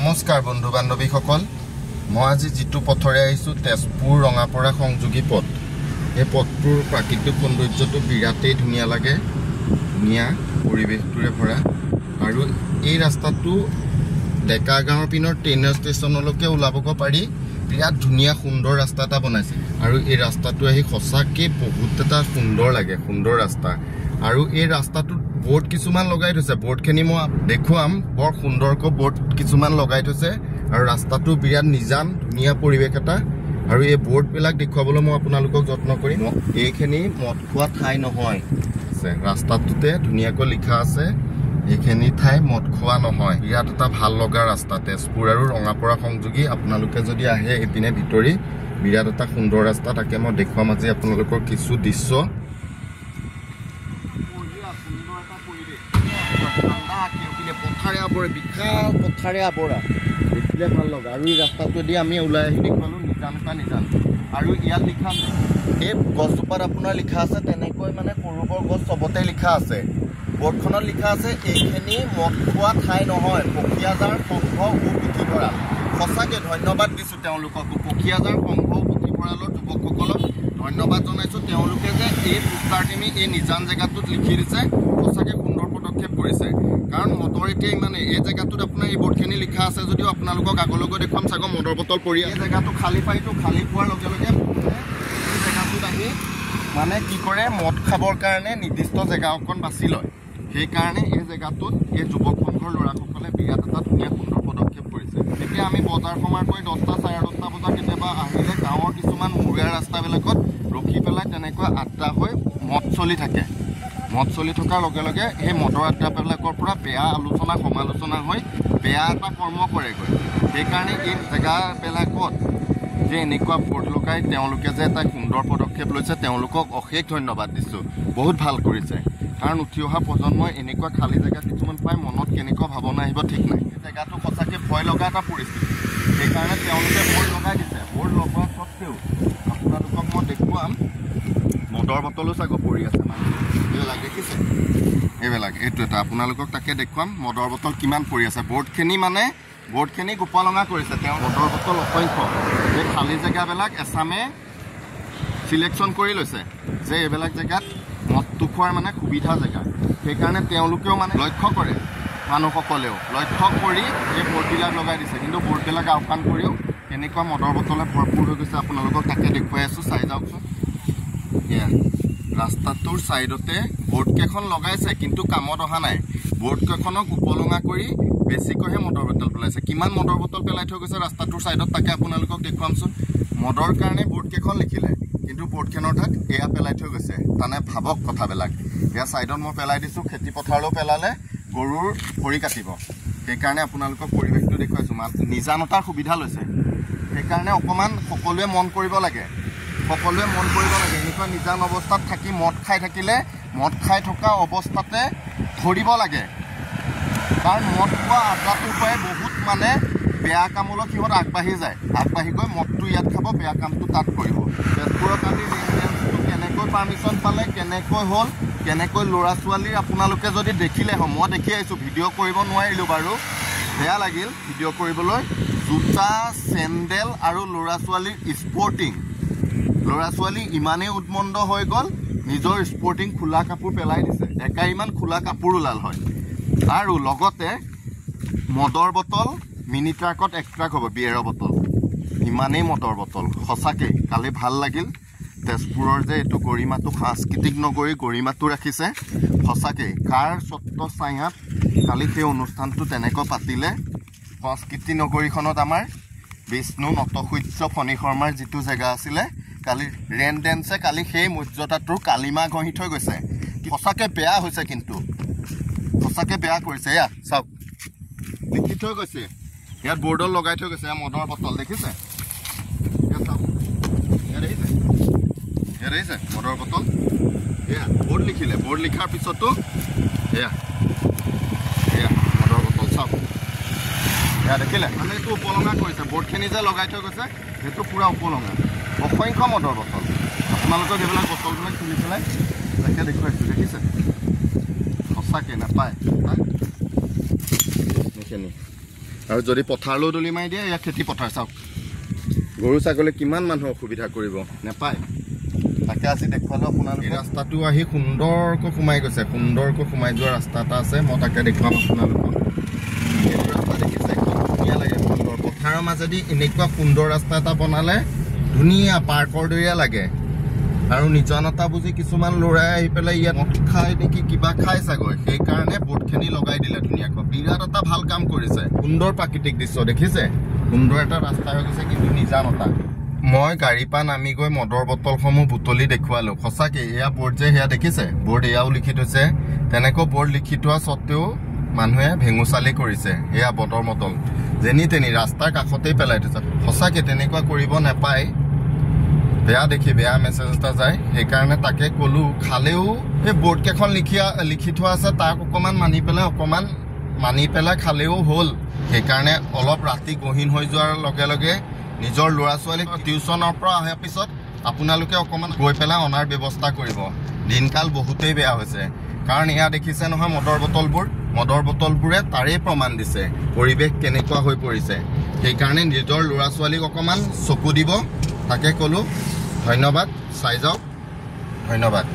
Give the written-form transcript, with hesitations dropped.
নমস্কাৰ বন্ধু বান্ধৱীসকল মই আজি যিটো পথৰে আহিছো তেজপুৰ ৰঙাপৰা সংযোগী পথ এই পথটোৰ প্ৰাকৃতিক সৌন্দৰ্যটো বিৰাটেই ধুনীয়া লাগে ধুনীয়া পৰিৱেশটোৰে ভৰা আৰু এই ৰাস্তাটো ডেকা গাঁৱৰ পিনৰ ট্ৰেইন ষ্টেচনলৈকে ওলাবক পাৰি বিৰাট ধুনীয়া সুন্দৰ ৰাস্তা এটা বনাইছে আৰু এই ৰাস্তাটো আহি সঁচাকৈ বহুত এটা সুন্দৰ লাগে সুন্দৰ ৰাস্তা আৰু এই ৰাস্তাটো बोर्ड किसुमान लगाई थैसे बोर्ड खनि मैं देखुआम बर सुंदरको बोर्ड किसुमान लगाई थैसे और रास्ताটো बिराट निजान धुनिया परिवेश एटा और ये बोर्ड बिलाक देखुवाबले मैं आपनालोকক যত্ন কৰিম এইখিনি মদ খোৱা ঠাই নহয় আছে ৰাস্তাটোতে ধুনিয়াকৈ লিখা আছে এইখিনি ঠাই মদ খোৱা নহয় বিৰাট এটা ভাল লগা ৰাস্তা তেজপুৰ আৰু ৰঙাপৰা সংযোগী আপোনালোকে যদি আহে এপিনে ভিতৰি বিৰাট এটা সুন্দৰ ৰাস্তা তাকে মই দেখুৱাম আজি আপোনালোকৰ কিছু দৃশ্য पथारे आबरे विशाल पथारे आबरा देखिले ভাল লগা আৰু এই ৰাস্তাটো দি আমি ওলাই আহি দেখুৱালো নিজান আৰু ইয়াত লিখা আছে এই গছজোপাত আপোনাৰ লিখা আছে তেনেকৈ মানে সৰুবৰ গছ সবতে লিখা আছে বৰ্ডখনত লিখা আছে এইখিনি মদ খোৱা ঠাই নহয় পকিয়াজাৰ সংঘ পুথিভঁৰাল সঁচাকৈ ধন্যবাদ দিছোঁ তেওঁলোকক পকিয়াজাৰ সংঘ পুথিভঁৰালৰ যুৱকসকলক ধন্যবাদ জনাইছোঁ তেওঁলোকে যে এই পোষ্টাৰখিনি এই নিজান জেগাটোত লিখি দিছে সঁচাকৈ সুন্দৰ পদক্ষেপ কৰিছে কাৰণ মদৰ এতিয়া ইমানে এই জেগাটোত আপোনাৰ এই বৰ্ডখিনি লিখা আছে যদিও আপোনালোকক আগলৈকে দেখুৱাম চাগৈ মদৰ বটল পৰি এই জেগাটো খালী পাইতো খালী পোৱাৰ লগে লগে এই জেগাটোত আহি মানে কি কৰে মদ খাবৰ কাৰণে নিৰ্দিষ্ট জেগা অকণ বাছি লয় সেইকাৰণে এই জেগাটোত এই যুৱক সংঘৰ ল'ৰাসকলে বিৰাট এটা ধুনীয়া সুন্দৰ পদক্ষেপ কৰিছে এতিয়া আমি বজাৰ সমাৰ কৰি 10টা 10:30 বজাত কেতিয়াবা আহিলে গাঁৱৰ কিছুমান মূৰীয়া ৰাস্তাবিলাকত ৰখি পেলাই তেনেকৈ আড্ডা হৈ মদ চলি থাকে মদ চলি থকাৰ লগে লগে এই মদৰ আড্ডাবিলাকৰ পৰা বেয়া আলোচনা সমালোচনা হৈ বেয়া এটা কৰ্ম কৰেগৈ সেইকাৰণে এই জেগাবিলাকত যে এনেকুৱা বৰ্ড লগাই তেওঁলোকে যে এটা সুন্দৰ পদক্ষেপ লৈছে তেওঁলোকক অশেষ ধন্যবাদ দিছোঁ বহুত ভাল কৰিছে কাৰণ উঠি অহা প্ৰজন্মই এনেকুৱা খালী জেগা কিছুমান পাই মনত কেনেকুৱা ভাৱনা আহিব ঠিক নাই এই জেগাটো সঁচাকৈ ভয় লগা এটা পৰিস্থিতি সেইকাৰণে তেওঁলোকে বৰ্ড লগাই দিছে বৰ্ড লগোৱা স্বত্তেও আপোনালোকক মই দেখুৱাম মদৰ বটলো চাগৈ পৰি আছে মানে এইবিলাক দেখিছে এইবিলাক এইটো এটা আপোনালোকক তাকে দেখুৱাম মদৰ বটল কিমান পৰি আছে বৰ্ডখিনি গোপালঙা কৰিছে তেওঁ মদৰ বটল অসংখ্য এই খালী জেগাবিলাক এছামে চিলেকশ্যন কৰি লৈছে যে এইবিলাক জেগাত মদটো খোৱাৰ মানে সুবিধা জেগা সেইকাৰণে তেওঁলোকেও মানে লক্ষ্য কৰে মানুহসকলেও লক্ষ্য কৰি এই বৰ্ডবিলাক লগাই দিছে কিন্তু বৰ্ডবিলাক আওকাণ কৰিও কেনেকুৱা মদৰ বটলে ভৰপূৰ হৈ গৈছে আপোনালোকক তাকে দেখুৱাই আছোঁ চাই যাওকচোন এয়া ৰাস্তাটোৰ ছাইডতে বৰ্ডকেইখন লগাইছে কিন্তু কামত অহা নাই বৰ্ডকেইখনক উপলঙা কৰি বেছিকৈহে মদৰ বটল পেলাইছে কিমান মদৰ বটল পেলাই থৈ গৈছে ৰাস্তাটোৰ ছাইডত তাকে আপোনালোকক দেখুৱামচোন মদৰ কাৰণে বৰ্ডকেইখন লিখিলে কিন্তু বৰ্ডখনৰ ঠাইত এয়া পেলাই থৈ গৈছে মানে ভাবক কথাবিলাক এয়া ছাইডত মই পেলাই দিছোঁ খেতি পথাৰলৈও পেলালে গৰুৰ ভৰি কাটিব সেইকাৰণে আপোনালোকক পৰিৱেশটো দেখুৱাইছোঁ নিজানতাৰ সুবিধা লৈছে সেইকাৰণে অকণমান সকলোৱে মন কৰিব লাগে এনেকুৱা নিজান অৱস্থাত থাকি মদ খাই থাকিলে মদ খাই থকা অৱস্থাতে ধৰিব লাগে কাৰণ মদ খোৱা আড্ডাটোৰ পৰাই বহুত মানে বেয়া কামলৈ সিহঁত আগবাঢ়ি যায় আগবাঢ়ি গৈ মদটো ইয়াত খাব বেয়া কামটো তাত কৰিব তেজপুৰত আমি ৰেঞ্জটো কেনেকৈ পাৰ্মিশ্যন পালে কেনেকৈ হ'ল কেনেকৈ ল'ৰা ছোৱালীৰ আপোনালোকে যদি দেখিলে হয় মই দেখি আহিছোঁ ভিডিঅ' কৰিব নোৱাৰিলোঁ বাৰু বেয়া লাগিল ভিডিঅ' কৰিবলৈ জোতা চেণ্ডেল আৰু ল'ৰা ছোৱালীৰ স্পৰ্টিং ল'ৰা ছোৱালী ইমানেই উদ্মণ্ড হৈ গ'ল নিজৰ স্পৰ্টিং খোলা কাপোৰ পেলাই দিছে ইমান খোলা কাপোৰ ওলাল হয় আৰু লগতে মদৰ বটল মিনি ট্ৰাকত এক ট্ৰাক হ'ব বিয়েৰৰ বটল ইমানেই মদৰ বটল সঁচাকৈ কালি ভাল লাগিল তেজপুৰৰ যে এইটো গৰিমাটো সাংস্কৃতিক নগৰী গৰিমাটো ৰাখিছে সঁচাকৈ কাৰ স্বত্ব ছায়াত কালি সেই অনুষ্ঠানটো তেনেকৈ পাতিলে সংস্কৃতি নগৰীখনত আমাৰ বিষ্ণু নটসূৰ্য ফণী শৰ্মাৰ যিটো জেগা আছিলে কালি ৰেন ডেন্সে কালি সেই মৰ্যাদাটোৰ কালিমা ঘঁহি থৈ গৈছে সঁচাকৈ বেয়া হৈছে কিন্তু সঁচাকৈ বেয়া কৰিছে এয়া চাওক লিখি থৈ গৈছে ইয়াত বৰ্ডত লগাই থৈ গৈছে মদৰ বটল দেখিছে চাওক ইয়াত দেখিছে মদৰ বটল এয়া বৰ্ড লিখিলে বৰ্ড লিখাৰ পিছতো এয়া মদৰ বটল চাওক এয়া দেখিলে মানে এইটো উপলঙা কৰিছে বৰ্ডখিনি যে লগাই থৈ গৈছে সেইটো পূৰা উপলঙা অসংখ্য মদৰ বটল আপোনালোকক এইবিলাক বটলবিলাক তুলি পেলাই তাকে দেখুৱাইছোঁ দেখিছে সঁচাকৈ নাপায় এইখিনি আৰু যদি পথাৰলৈ দলি মাৰি দিয়ে ইয়াত খেতি পথাৰ চাওক গৰু ছাগলী কিমান মানুহ অসুবিধা কৰিব নেপায় তাকে আজি দেখুৱালো আপোনালোকে ৰাস্তাটো আহি সুন্দৰকৈ সোমাই গৈছে সুন্দৰকৈ সোমাই যোৱা ৰাস্তা এটা আছে মই তাকে দেখুৱাম আপোনালোকক এইটো ৰাস্তা দেখিছে একদম ধুনীয়া লাগে সুন্দৰ পথাৰৰ মাজেদি এনেকুৱা সুন্দৰ ৰাস্তা এটা বনালে ধুনীয়া পাৰ্কৰ দৰে লাগে আৰু নিজানতা বুজি কিছুমান ল'ৰাই আহি পেলাই ইয়াত মদ খাই নেকি কিবা খাই চাগৈ সেইকাৰণে বোৰ্ডখিনি লগাই দিলে ধুনীয়াকৈ বিৰাট এটা ভাল কাম কৰিছে সুন্দৰ প্ৰাকৃতিক দৃশ্য দেখিছে সুন্দৰ এটা ৰাস্তা হৈ গৈছে কিন্তু নিজানতা মই গাড়ীৰ পৰা নামি গৈ মদৰ বটলসমূহ বুটলি দেখুৱালো সঁচাকে এয়া বৰ্ড যে সেয়া দেখিছে বৰ্ড এয়াও লিখি থৈছে তেনেকৈ বৰ্ড লিখি থোৱা স্বত্তেও মানুহে ভেঙুচালি কৰিছে এয়া মদৰ বটল যেনি তেনি ৰাস্তাৰ কাষতেই পেলাই থৈছে সঁচাকে তেনেকুৱা কৰিব নাপায় বেয়া দেখি বেয়া মেছেজ এটা যায় সেইকাৰণে তাকে ক'লো খালেও এই বৰ্ড কেইখন লিখি থোৱা আছে তাক অকণমান মানি পেলাই খালেও হ'ল সেইকাৰণে অলপ ৰাতি গহীন হৈ যোৱাৰ লগে লগে নিজৰ ল'ৰা ছোৱালীক টিউচনৰ পৰা অহাৰ পিছত আপোনালোকে অকণমান গৈ পেলাই অনাৰ ব্যৱস্থা কৰিব দিনকাল বহুতেই বেয়া হৈছে কাৰণ এয়া দেখিছে নহয় মদৰ বটলবোৰে তাৰেই প্ৰমাণ দিছে পৰিৱেশ কেনেকুৱা হৈ পৰিছে সেইকাৰণে নিজৰ ল'ৰা ছোৱালীক অকণমান চকু দিব তাকে ক'লো ধন্যবাদ চাই যাওক ধন্যবাদ